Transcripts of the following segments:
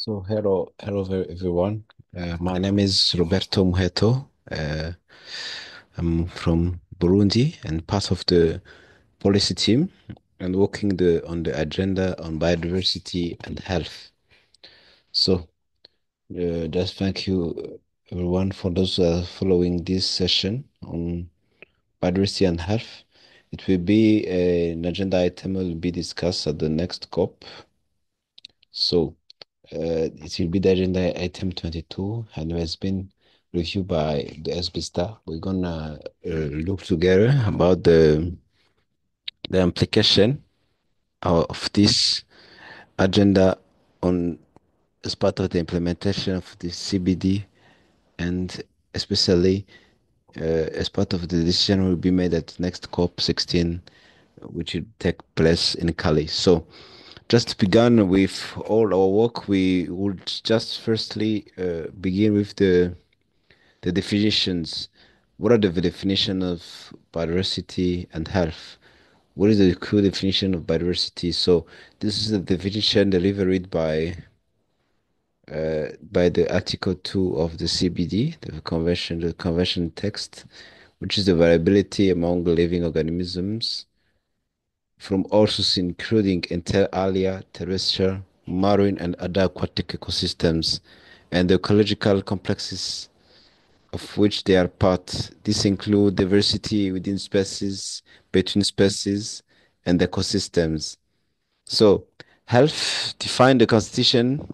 Everyone. My name is Roberto Muheto. I'm from Burundi and part of the policy team and working on the agenda on biodiversity and health. So, just thank you, everyone, for those following this session on biodiversity and health. It will be an agenda item will be discussed at the next COP. So, it will be the agenda item 22 and has been reviewed by the SB staff. We're gonna look together about the implication of this agenda on as part of the implementation of the CBD and especially as part of the decision will be made at next COP 16, which will take place in Cali. So, just to begin with all our work, we would just firstly begin with the definitions. What are the definition of biodiversity and health? What is the true definition of biodiversity? So this is the definition delivered by the Article 2 of the CBD, the convention text, which is the variability among living organisms from all sources, including inter alia, terrestrial, marine, and other aquatic ecosystems, and the ecological complexes of which they are part. This include diversity within species, between species, and ecosystems. So, health defined the constitution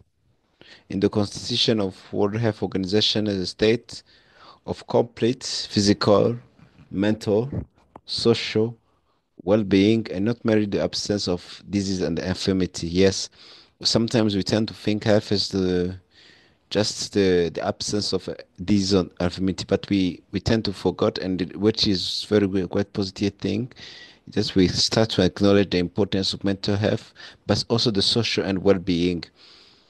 in the Constitution of World Health Organization as a state of complete physical, mental, social well-being, and not merely the absence of disease and infirmity. Yes, sometimes we tend to think health is the absence of disease and infirmity, but we tend to forget, and which is very quite positive thing. Just we start to acknowledge the importance of mental health, but also the social and well-being,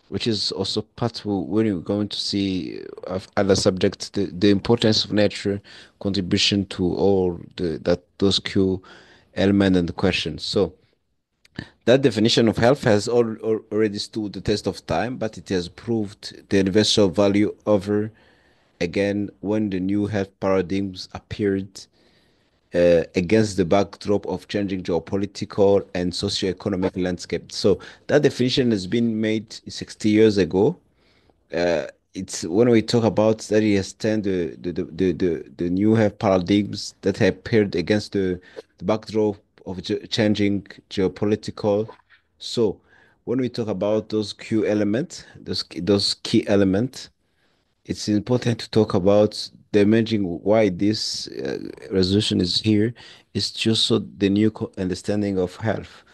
which is also part when you're going to see of other subjects, the importance of nature contribution to all that those key element and the question. So that definition of health has already stood the test of time, but it has proved the universal value over again when the new health paradigms appeared against the backdrop of changing geopolitical and socio-economic landscape. So that definition has been made 60 years ago. It's when we talk about that it has turned the new health paradigms that have appeared against the backdrop of changing geopolitical. So when we talk about those key elements, those key elements, it's important to talk about the emerging why this resolution is here. It's just so the new understanding of health,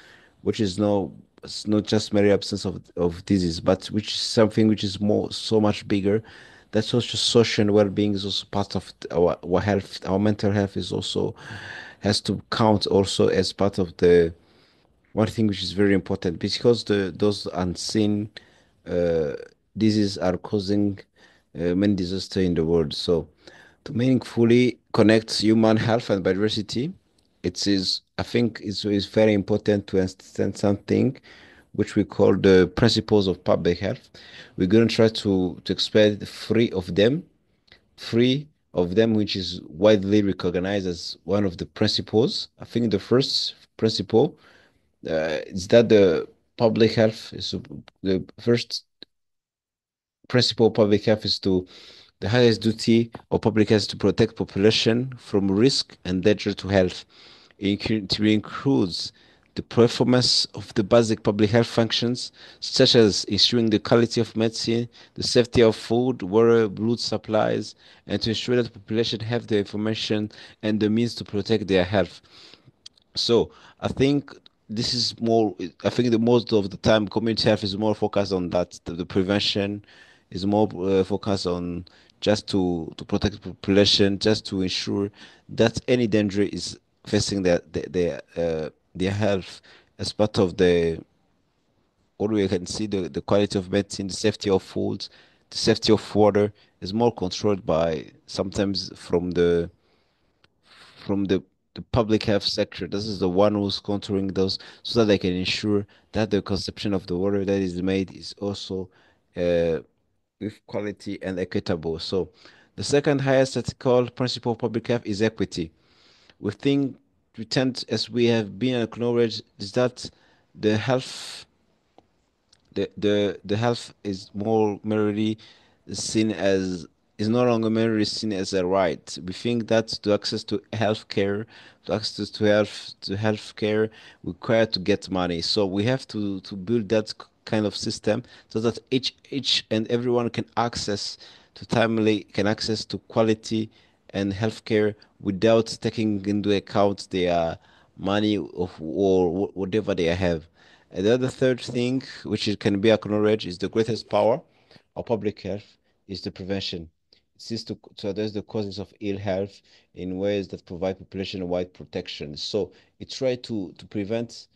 which is no, it's not just mere absence of disease, but which is something which is more so much bigger. That's also social and well-being is also part of our health. Our mental health is also has to count also as part of the one thing which is very important because those unseen uh, diseases are causing many disasters in the world. So, to meaningfully connect human health and biodiversity, it is I think it's very important to understand something which we call the principles of public health. We're going to try to explain three of them, which is widely recognized as one of the principles. I think the first principle is that the public health is the first principle of public health is to the highest duty of public health is to protect population from risk and danger to health. It includes the performance of the basic public health functions, such as ensuring the quality of medicine, the safety of food, water, blood supplies, and to ensure that the population have the information and the means to protect their health. So I think this is more. I think the most of the time, community health is more focused on that. The prevention is more focused on just to protect the population, just to ensure that any danger is facing their health as part of the what we can see the quality of medicine, the safety of foods, the safety of water is more controlled by sometimes from the public health sector. This is the one who's controlling those so that they can ensure that the consumption of the water that is made is also uh, with quality and equitable. So the second highest ethical principle of public health is equity. We think we tend, as we have been acknowledged, is that the health the health is more merely seen as is no longer merely seen as a right. We think that to access to healthcare, to access to healthcare require to get money. So we have to build that kind of system so that each and everyone can access to quality and healthcare without taking into account their money or whatever they have. And the other third thing, which it can be acknowledged, is the greatest power of public health is the prevention. It seeks to address the causes of ill health in ways that provide population-wide protection. So it tries to prevent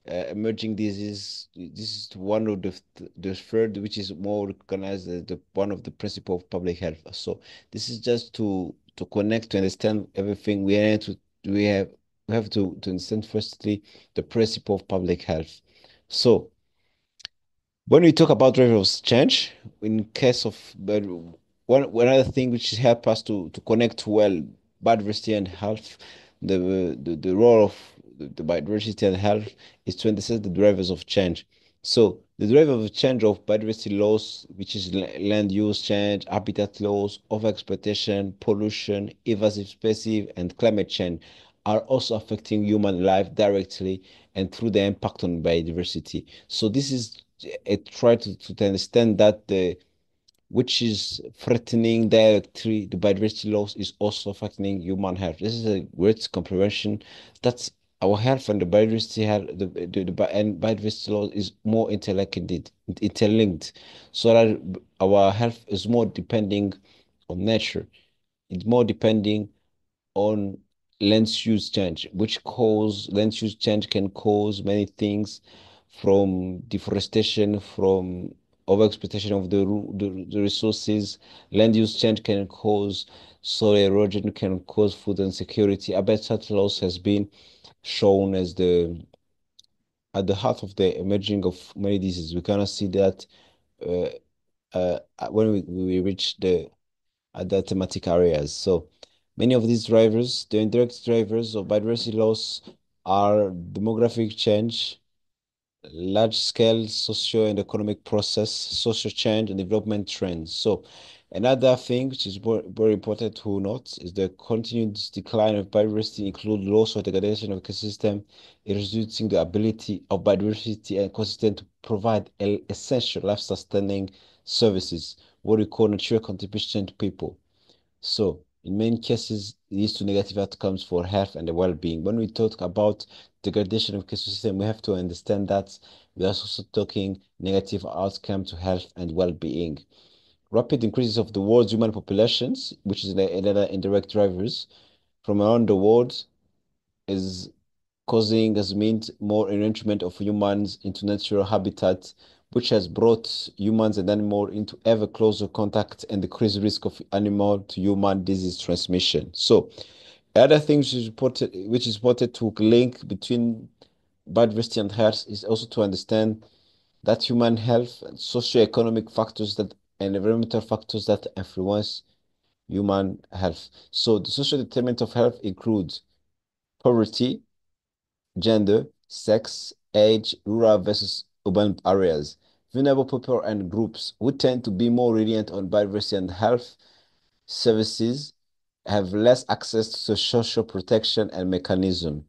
emerging disease. This is one of the third, which is more recognized as the one of the principle of public health. So this is just to connect to understand everything. We have we have to understand firstly the principle of public health. So when we talk about drivers change, in case of but one other thing which help us to connect well biodiversity and health, the role of the biodiversity and health is to understand the drivers of change. So the driver of change of biodiversity loss, which is land use change, habitat loss, overexploitation, pollution, invasive species, and climate change, are also affecting human life directly and through the impact on biodiversity. So this is a try to understand that the which is threatening directly the biodiversity loss is also threatening human health. This is a great comprehension. That's our health and the biodiversity health, and biodiversity loss is more interlinked, so that our health is more depending on nature. It's more depending on land use change, which cause land use change can cause many things from deforestation, from overexploitation of the resources. Land use change can cause soil erosion, can cause food insecurity. Habitat loss has been shown as the at the heart of the emerging of many diseases. We cannot see that uh, when we reach the other thematic areas. So many of these drivers, the indirect drivers of biodiversity loss, are demographic change, large scale socio and economic process, social change, and development trends. So another thing which is very important to note is the continued decline of biodiversity include loss or degradation of ecosystem, reducing the ability of biodiversity and ecosystem to provide essential life-sustaining services, what we call natural contribution to people. So, in many cases, it leads to negative outcomes for health and the well-being. When we talk about degradation of ecosystem, we have to understand that we are also talking negative outcome to health and well-being. Rapid increases of the world's human populations, which is another indirect drivers from around the world, is causing has meant more enrichment of humans into natural habitat, which has brought humans and animals into ever closer contact and decreased risk of animal to human disease transmission. So, other things which is reported to link between biodiversity and health is also to understand that human health and socio-economic factors that and environmental factors that influence human health. So the social determinant of health includes poverty, gender, sex, age, rural versus urban areas. Vulnerable people and groups who tend to be more reliant on biodiversity and health services have less access to social protection and mechanism.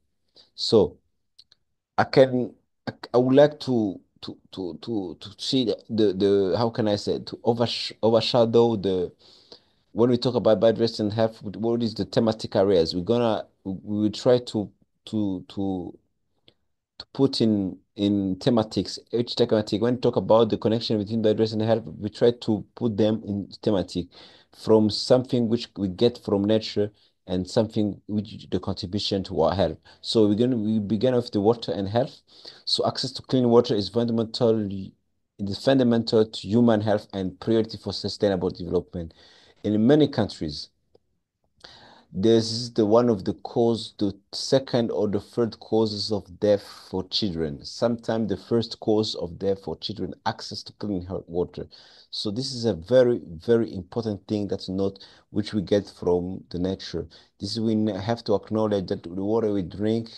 So I can I would like to see the how can I say to overshadow the when we talk about biodiversity and health, what is the thematic areas? We will try to put in thematics. Each thematic, when we talk about the connection between biodiversity and health, we try to put them in thematic from something which we get from nature and something which the contribution to our health. So we begin with the water and health. So access to clean water is fundamental. It is fundamental to human health and priority for sustainable development. In many countries, This is the one of the cause, the second or the third causes of death for children. Sometimes the first cause of death for children, access to clean water. So this is a very, very important thing that's not which we get from the nature. This is we have to acknowledge that the water we drink,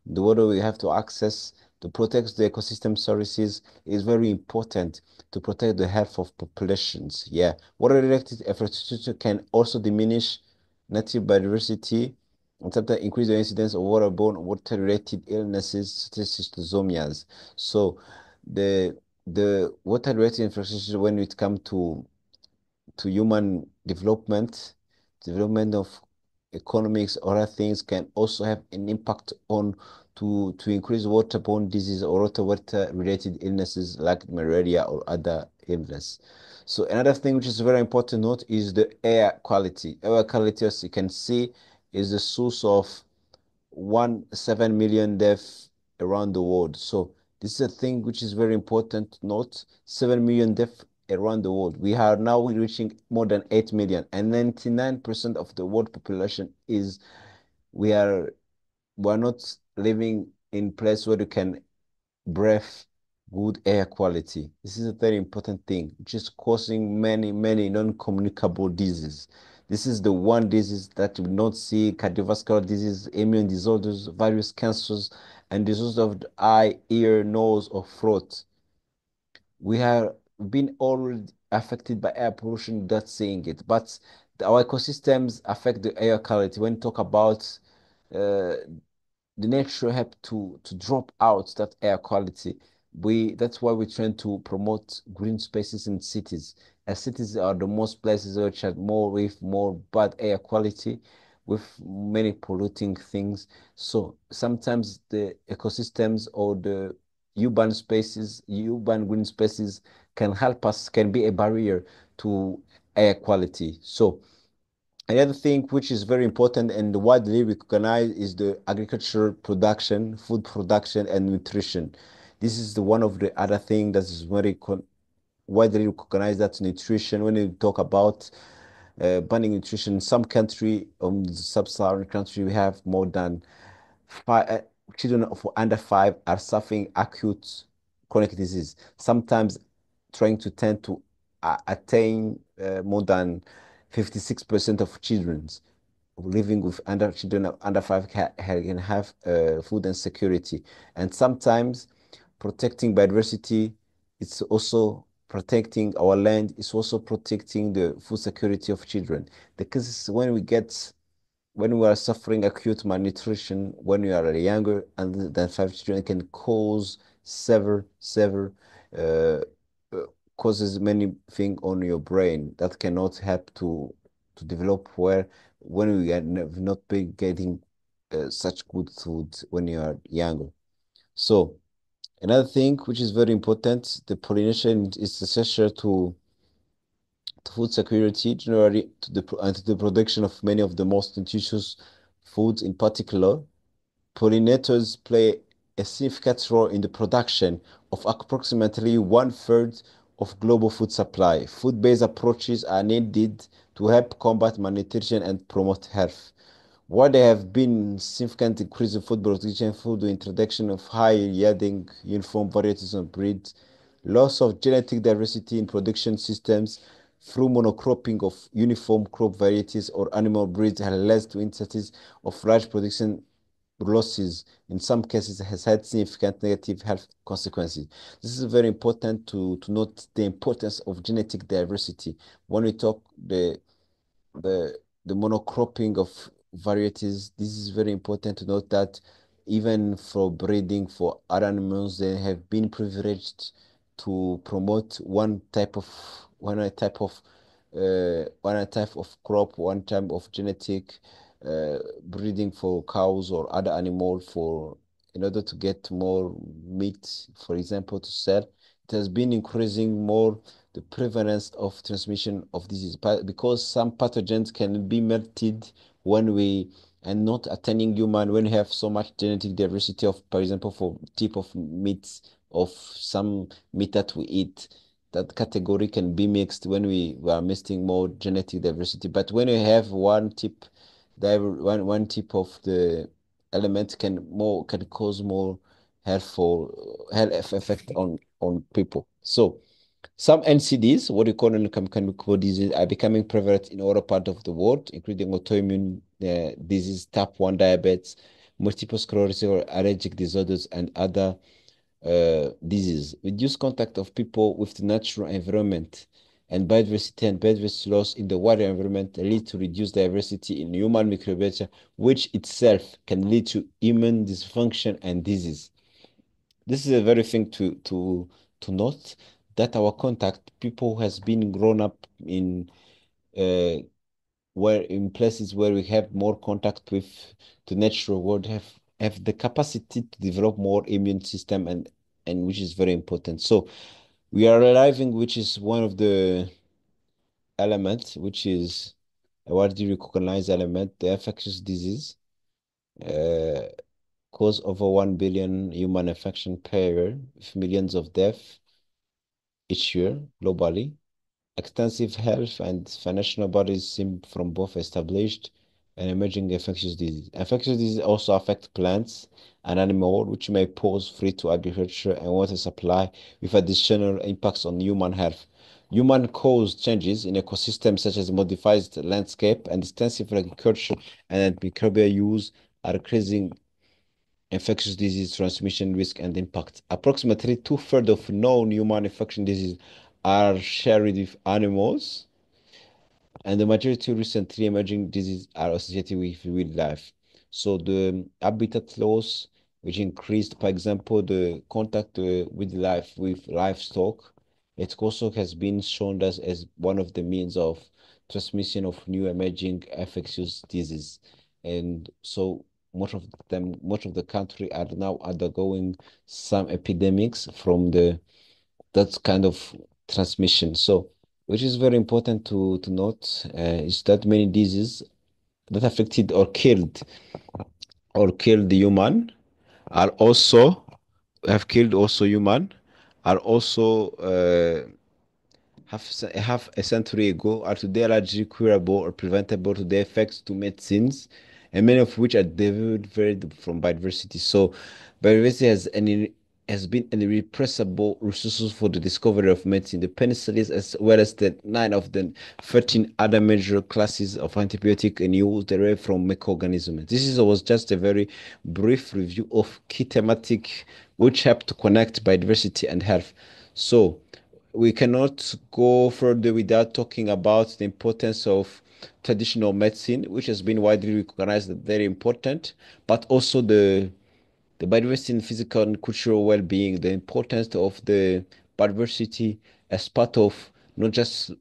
the water we have to access to protect the ecosystem services is very important to protect the health of populations. Yeah, water-related infrastructure can also diminish native biodiversity and sometimes increase the incidence of waterborne water-related illnesses such as schistosomias. So the the water-related infrastructure when it comes to human development, development of economics, other things can also have an impact on to increase waterborne disease or water related illnesses like malaria or other illness. So another thing which is very important to note is the air quality. Air quality, as you can see, is the source of 7 million deaths around the world. So this is a thing which is very important to note. 7 million deaths around the world. We are now reaching more than 8 million, and 99% of the world population is we are we're not living in place where you can breathe good air quality. This is a very important thing, which is causing many, many non-communicable diseases. This is the one disease that you will not see cardiovascular disease, immune disorders, various cancers, and disorders of the eye, ear, nose, or throat. We have been already affected by air pollution without saying it, but our ecosystems affect the air quality. When you talk about uh, the nature have to drop out that air quality. That's why we're trying to promote green spaces in cities. As cities are the most places which have more with more bad air quality, with many polluting things. So sometimes the ecosystems or the urban green spaces can help us, can be a barrier to air quality. So another thing which is very important and widely recognized is the agricultural production, food production, and nutrition. This is the one of the other thing that is very widely recognized. That nutrition. When you talk about banning nutrition, in some country, sub-Saharan country, we have more than five children of under five are suffering acute chronic disease. Sometimes trying to tend to attain more than 56% of children living with under children under five can have food insecurity. And sometimes protecting biodiversity, it's also protecting our land, it's also protecting the food security of children. Because when we are suffering acute malnutrition when we are younger and than five children, it can cause several uh, uh, causes many things on your brain that cannot help to develop where when we have not been getting such good food when you are younger. So another thing which is very important, the pollination is essential to food security, generally to and to the production of many of the most nutritious foods in particular. Pollinators play a significant role in the production of approximately one-third of global food supply. Food-based approaches are needed to help combat malnutrition and promote health. While there have been significant increase in food production through the introduction of high-yielding uniform varieties of breeds, loss of genetic diversity in production systems through monocropping of uniform crop varieties or animal breeds has led to instances of large production losses. In some cases, has had significant negative health consequences. This is very important to note the importance of genetic diversity. When we talk the the monocropping of varieties, this is very important to note that even for breeding for other animals, they have been privileged to promote one type of crop, one type of genetic breeding for cows or other animal for in order to get more meat, for example, to sell. It has been increasing more the prevalence of transmission of disease because some pathogens can be melted when we and not attaining human when we have so much genetic diversity of, for example, for type of meats of some meat that we eat. That category can be mixed when we are missing more genetic diversity. But when we have one tip one tip of the element can cause more health effect on people. So some NCDs, what we call non-chemical diseases, are becoming prevalent in other parts of the world, including autoimmune disease, type 1 diabetes, multiple sclerosis or allergic disorders, and other diseases. Reduced contact of people with the natural environment and biodiversity loss in the wider environment lead to reduced diversity in human microbiota, which itself can lead to immune dysfunction and disease. This is a very thing to note that our contact, people who has been grown up in uh, where in places where we have more contact with the natural world have the capacity to develop more immune system and which is very important. So we are arriving, which is one of the elements, which is a widely recognized element, the infectious disease, uh, cause over 1 billion human infection per year, with millions of deaths each year globally. Extensive health and financial bodies seem from both established and emerging infectious disease. Infectious disease also affect plants and animals, which may pose threat to agriculture and water supply, with additional impacts on human health. Human-caused changes in ecosystems such as modified landscape and extensive agriculture and microbial use are increasing infectious disease transmission risk and impact. Approximately two-thirds of known human infection diseases are shared with animals, and the majority of recently emerging diseases are associated with wildlife. So the habitat loss, which increased, for example, the contact with life with livestock, it also has been shown as one of the means of transmission of new emerging infectious disease. And so much of the country are now undergoing some epidemics from the that kind of transmission. So, which is very important to note, is that many diseases that affected or killed the human are also have killed also human are also half a century ago are today largely curable or preventable to their effects to medicines, and many of which are derived from biodiversity. So, biodiversity has been an irrepressible resource for the discovery of medicine. The penicillins, as well as the 9 of the 13 other major classes of antibiotic and use derived from microorganisms. Was just a very brief review of key thematic which help to connect biodiversity and health. So, we cannot go further without talking about the importance of traditional medicine, which has been widely recognized as very important, but also the biodiversity in physical and cultural well-being, the importance of the biodiversity as part of not just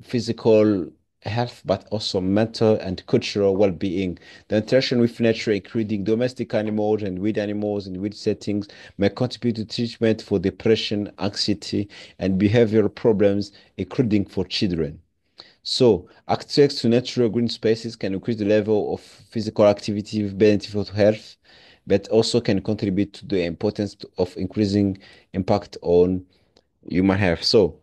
physical health, but also mental and cultural well-being. The interaction with nature, including domestic animals and wild animals in wild settings, may contribute to treatment for depression, anxiety, and behavioral problems, including for children. So, access to natural green spaces can increase the level of physical activity with benefit to health, but also can contribute to the importance of increasing impact on human health. So,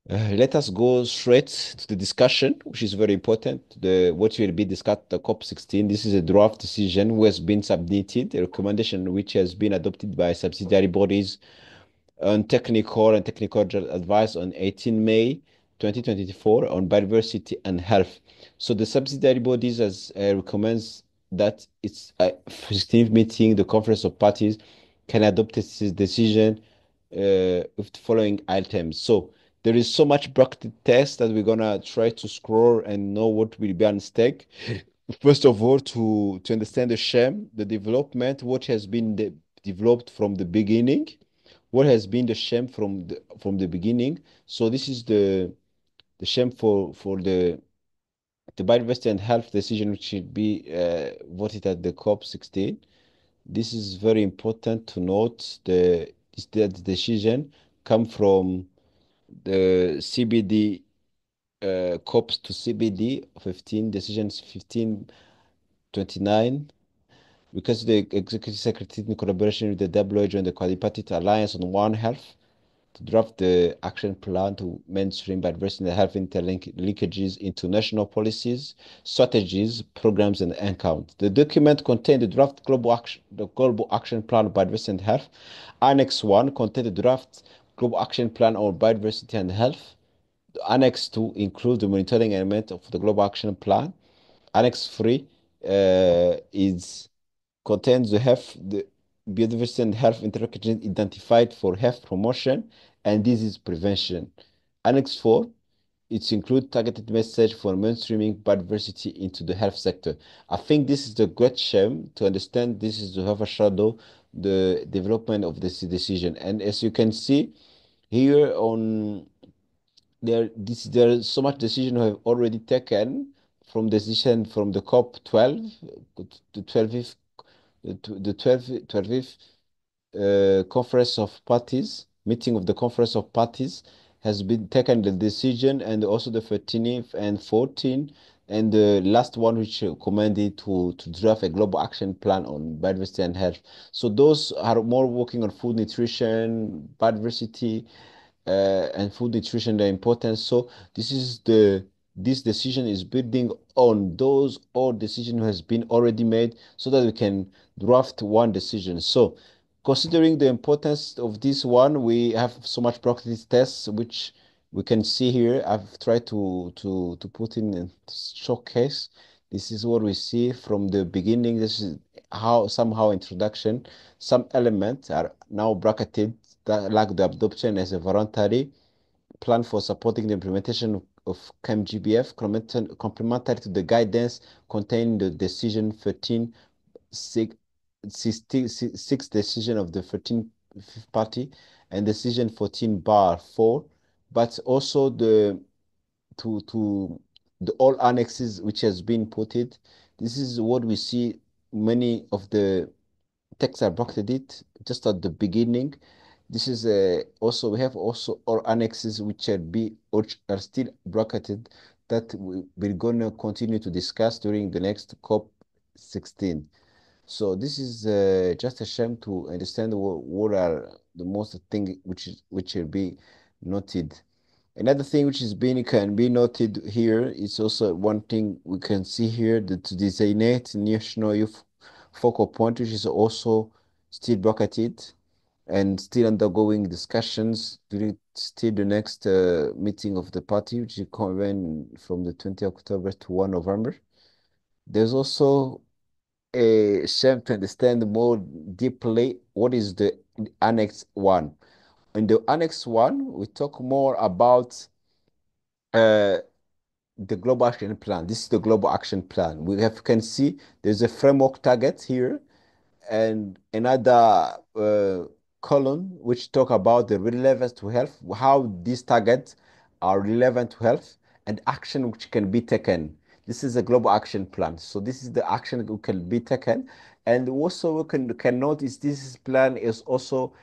let us go straight to the discussion, which is very important. The what will be discussed at the COP16. This is a draft decision who has been submitted, a recommendation which has been adopted by subsidiary bodies on technical advice on 18 May 2024 on biodiversity and health. So the subsidiary bodies has recommends that it's a 15th meeting, the Conference of Parties can adopt this decision with the following items. So there is so much bracket text that we're gonna try to scroll and know what will be on stake. First of all, to understand the shame, the development, what has been developed from the beginning, what has been the shame from the beginning. So this is the shame for the biodiversity and health decision, which should be voted at the COP16. This is very important to note. That decision come from the CBD COPs to CBD 15 decisions 1529, because the executive secretary in collaboration with the WHO and the quadripartite alliance on One Health to draft the action plan to mainstream biodiversity and health interlinkages into national policies, strategies, programs, and accounts. The document contained the global action plan on biodiversity and health. Annex 1 contained the draft global action plan on biodiversity and health. Annex 2 includes the monitoring element of the global action plan. Annex 3 is contains the biodiversity and health interactions identified for health promotion and disease prevention. Annex 4, it includes targeted message for mainstreaming biodiversity into the health sector. I think this is the great shame to understand this is to have a shadow the development of this decision. And as you can see here on there is so much decision we have already taken from decision from the COP 12 to 12th to the 12th Conference of Parties, meeting of the Conference of Parties has been taken the decision, and also the 13th and 14th, and the last one which recommended to draft a global action plan on biodiversity and health. So those are more working on food nutrition, biodiversity, and food nutrition, the importance. So this decision is building on those all decision has been already made so that we can draft one decision. So considering the importance of this one, we have so much practice tests which we can see here. I've tried to put in a showcase. This is what we see from the beginning. This is how somehow introduction. Some elements are now bracketed that like the adoption as a voluntary plan for supporting the implementation of CAM-GBF, complementary to the guidance contained in the decision 13 six, 6 decision of the 13th party and decision 14 bar 4, but also to the all annexes which has been put it. This is what we see many of the texts are bracketed it just at the beginning. This is also we have also all annexes which are still bracketed that we're gonna continue to discuss during the next COP 16. So this is just a shame to understand what are the most thing which will be noted. Another thing which is being can be noted here is also one thing we can see here that to designate national youth focal point, which is also still bracketed and still undergoing discussions during still the next meeting of the party, which is convened from the 20th October to 1 November. There's also a shame to understand more deeply what is the Annex 1. In the Annex 1, we talk more about uh, the global action plan. This is the global action plan. We have can see there's a framework target here and another column which talk about the relevance to health, how these targets are relevant to health and action which can be taken. This is a global action plan. So this is the action that can be taken. And also we can notice this plan is also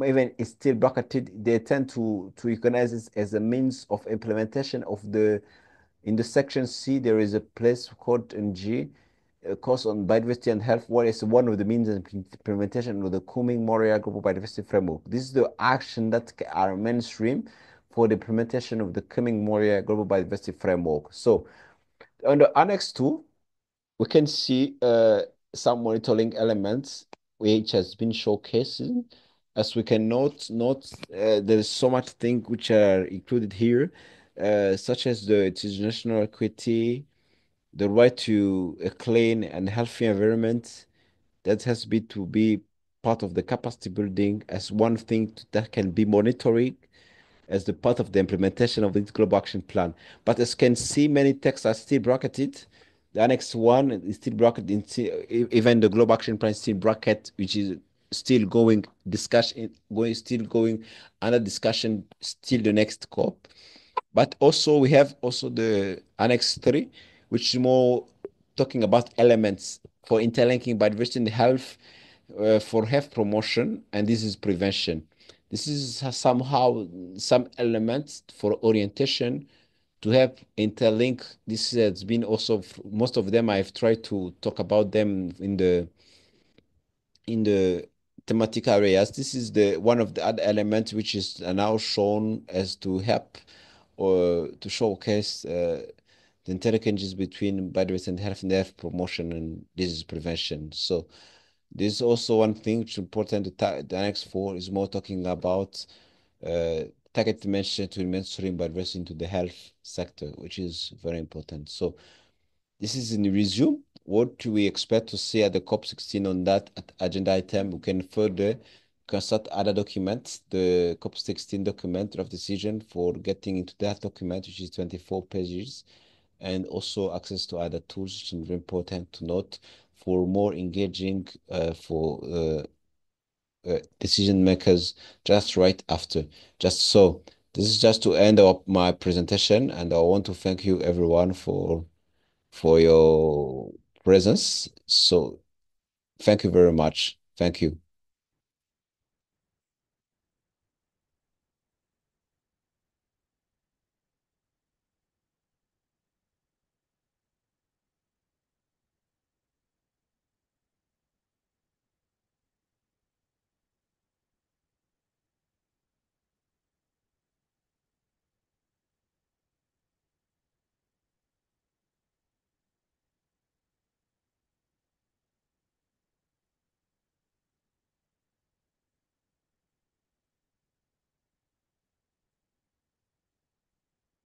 even it's still bracketed, they tend to recognize this as a means of implementation of the in the section C, there is a place called NG, a course on biodiversity and health, where it's one of the means of implementation of the Cumming-Moria Global Biodiversity Framework. This is the action that are mainstream for the implementation of the Cumming-Moria Global Biodiversity Framework. So under Annex 2, we can see some monitoring elements which has been showcased. As we can there is so much things which are included here, such as the international equity, the right to a clean and healthy environment. That has been to be part of the capacity building as one thing that can be monitoring as the part of the implementation of this global action plan. But as can see, many texts are still bracketed. The Annex 1 is still bracketed, even the global action plan is still bracket, which is still going discussion, still going under discussion, still the next COP. But also we have also the Annex 3, which is more talking about elements for interlinking biodiversity and health for health promotion, and this is prevention. This is somehow some elements for orientation to help interlink. This has been also most of them I've tried to talk about them in the thematic areas. This is the one of the other elements which is now shown as to help or to showcase the interchanges between biodiversity and health promotion and disease prevention. So this is also one thing which is important. The Annex 4 is more talking about target mention to mainstream biodiversity into the health sector, which is very important. So this is in the resume. What do we expect to see at the COP16 on that agenda item? We can further consult other documents, the COP16 document of decision for getting into that document, which is 24 pages, and also access to other tools, which is very important to note for more engaging for decision makers just right after. Just so, this is just to end up my presentation, and I want to thank you everyone for your presence. So thank you very much. Thank you.